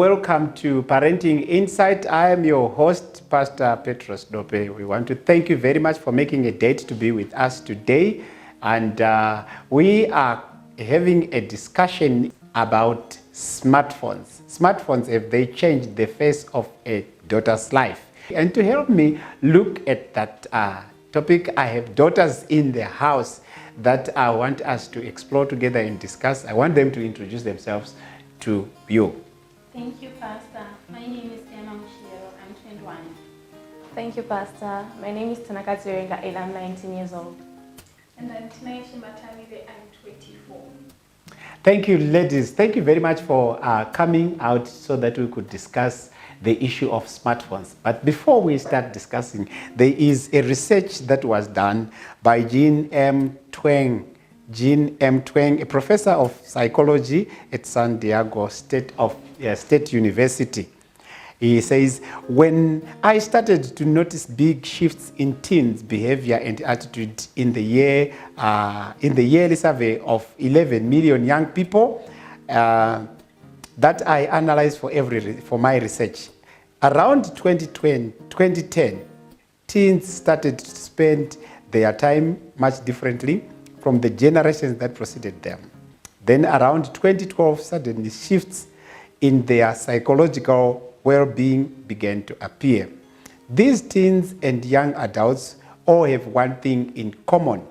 Welcome to Parenting Insight. I am your host, Pastor Petros Dope. We want to thank you very much for making a date to be with us today. And we are having a discussion about smartphones. Smartphones, have they changed the face of a daughter's life? And to help me look at that topic, I have daughters in the house that I want us to explore together and discuss. I want them to introduce themselves to you. Thank you, Pastor. My name is Emma Mushiro. I'm 21. Thank you, Pastor. My name is Tanaka Zirenga and I'm 19 years old. And I'm Tinaishi Matamide. I'm 24. Thank you, ladies. Thank you very much for coming out so that we could discuss the issue of smartphones. But before we start discussing, there is a research that was done by Jean M. Tweng, a professor of psychology at San Diego State University. He says, when I started to notice big shifts in teens' behavior and attitude in the yearly survey of 11 million young people that I analyzed for my research, around 2010, teens started to spend their time much differently from the generations that preceded them. Then around 2012, suddenly shifts in their psychological well-being began to appear. These teens and young adults all have one thing in common.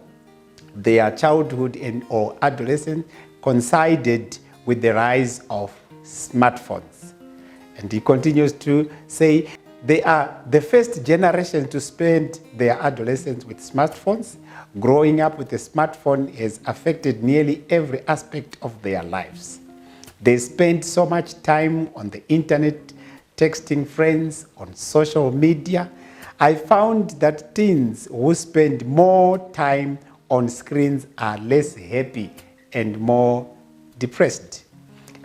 Their childhood or adolescence coincided with the rise of smartphones. And he continues to say, they are the first generation to spend their adolescence with smartphones. Growing up with a smartphone has affected nearly every aspect of their lives. They spend so much time on the internet, texting friends, on social media. I found that teens who spend more time on screens are less happy and more depressed.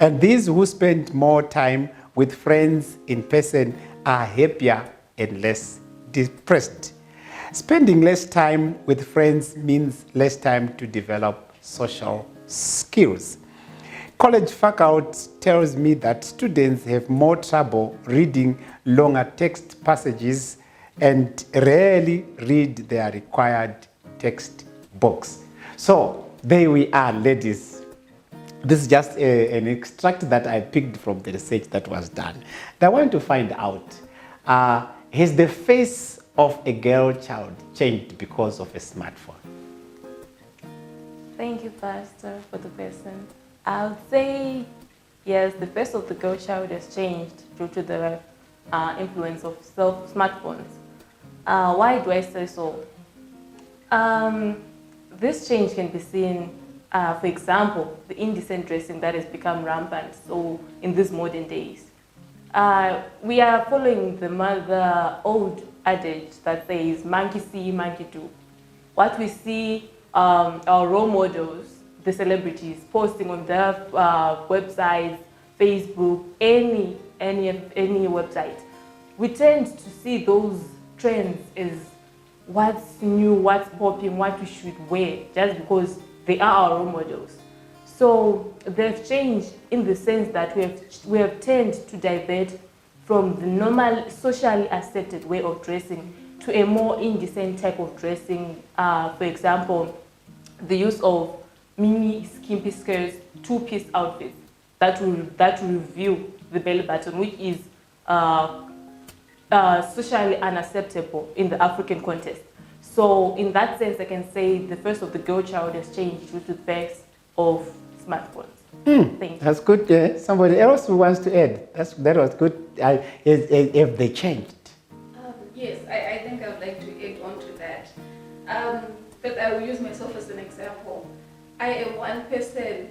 And these who spend more time with friends in person are happier and less depressed. Spending less time with friends means less time to develop social skills. College faculty tells me that students have more trouble reading longer text passages and rarely read their required text books. So there we are, ladies. This is just an extract that I picked from the research that was done. And I want to find out, has the face of a girl child changed because of a smartphone? Thank you, Pastor, for the question. I would say, yes, the face of the girl child has changed due to the influence of smartphones. Why do I say so? This change can be seen, for example, the indecent dressing that has become rampant in these modern days. We are following the old adage that says, monkey see, monkey do. What we see our role models, the celebrities, posting on their websites, Facebook, any website, we tend to see those trends as what's new, what's popping, what we should wear, just because they are our role models. So they've changed in the sense that we have tended to divert from the normal socially accepted way of dressing to a more indecent type of dressing. For example, the use of mini skimpy skirts, two-piece outfits that will reveal the belly button, which is socially unacceptable in the African context. So in that sense, I can say the face of the girl child has changed due to the face of smartphones. Thank you. That's good. Somebody else who wants to add? That was good. Have they changed? Yes, I think I would like to add on to that. But I will use myself as an example. I am one person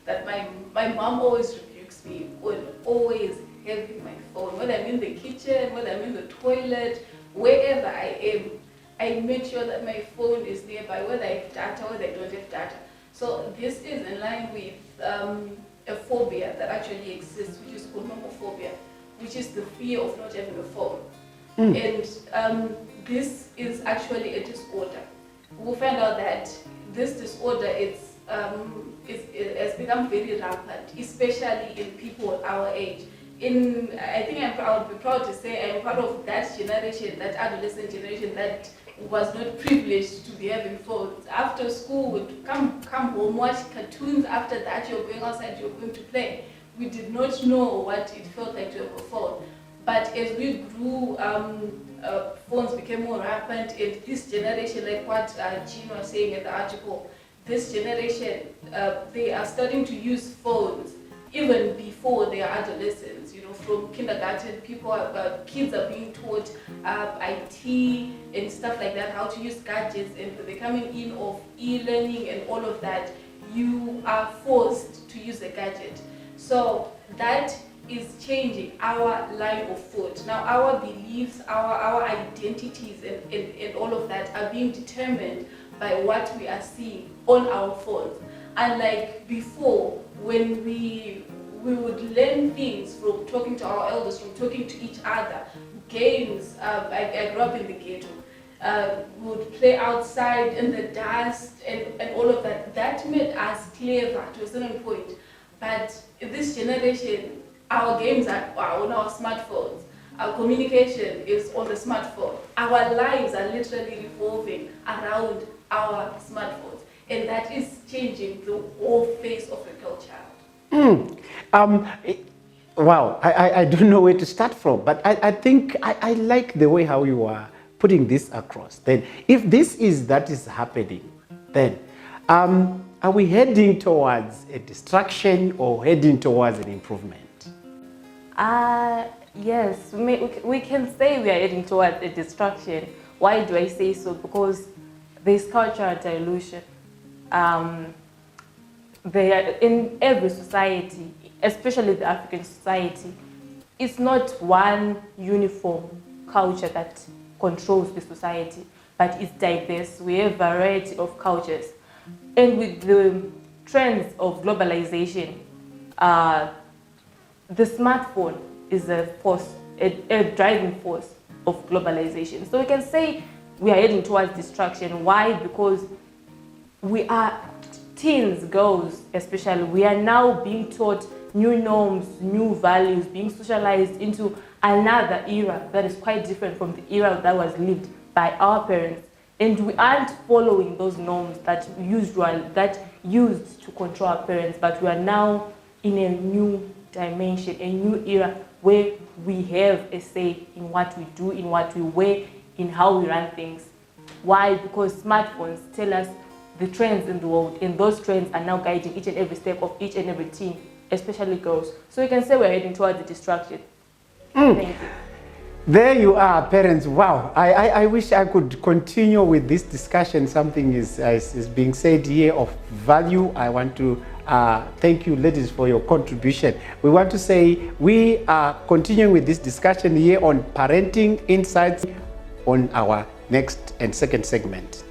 that my mom always rebukes me on always having my phone. When I'm in the kitchen, when I'm in the toilet, wherever I am, I make sure that my phone is nearby, whether I have data or whether I don't have data. So this is in line with a phobia that actually exists, which is called nomophobia, which is the fear of not having a phone. And this is actually a disorder. We'll find out that this disorder, it's has become very rampant, especially in people our age. I think I would be proud to say I'm part of that generation, that adolescent generation that was not privileged to be having phones. After school, would come home, watch cartoons. After that, you're going outside, you're going to play. We did not know what it felt like to have a phone. But as we grew, phones became more rampant, and this generation, like what Jean was saying in the article, this generation, they are starting to use phones even before they are adolescents. You know, from kindergarten, kids are being taught IT and stuff like that, how to use gadgets, and they're coming in of e-learning and all of that. You are forced to use a gadget. So that is changing our line of thought. Now our beliefs, our identities and all of that are being determined by what we are seeing on our phones. Unlike before, when we would learn things from talking to our elders, from talking to each other, games, I grew up in the ghetto, we would play outside in the dust and all of that. That made us clever to a certain point. But this generation, our games are on our smartphones. Our communication is on the smartphone. Our lives are literally revolving around our smartphones. And that is changing the whole face of a girl child. Wow, I don't know where to start from, but I think I like the way how you are putting this across. Then, if this is that is happening, then are we heading towards a destruction or heading towards an improvement? Yes, we can say we are heading towards a destruction. Why do I say so? Because there's cultural dilution. They are in every society, especially the African society. It's not one uniform culture that controls the society, but it's diverse. We have variety of cultures. And with the trends of globalization, the smartphone is a force, a driving force of globalization. So we can say we are heading towards destruction. Why? Because we are teens, girls especially, we are now being taught new norms, new values, being socialized into another era that is quite different from the era that was lived by our parents. And we aren't following those norms that used to control our parents, but we are now in a new dimension, a new era where we have a say in what we do, in what we wear, in how we run things. Why? Because smartphones tell us the trends in the world, and those trends are now guiding each and every step of each and every teen, especially girls. So you can say we're heading towards the destruction. Thank you. There you are, parents. Wow, I wish I could continue with this discussion. Something is being said here of value. I want to thank you, ladies, for your contribution. We want to say we are continuing with this discussion here on parenting insights on our next and second segment.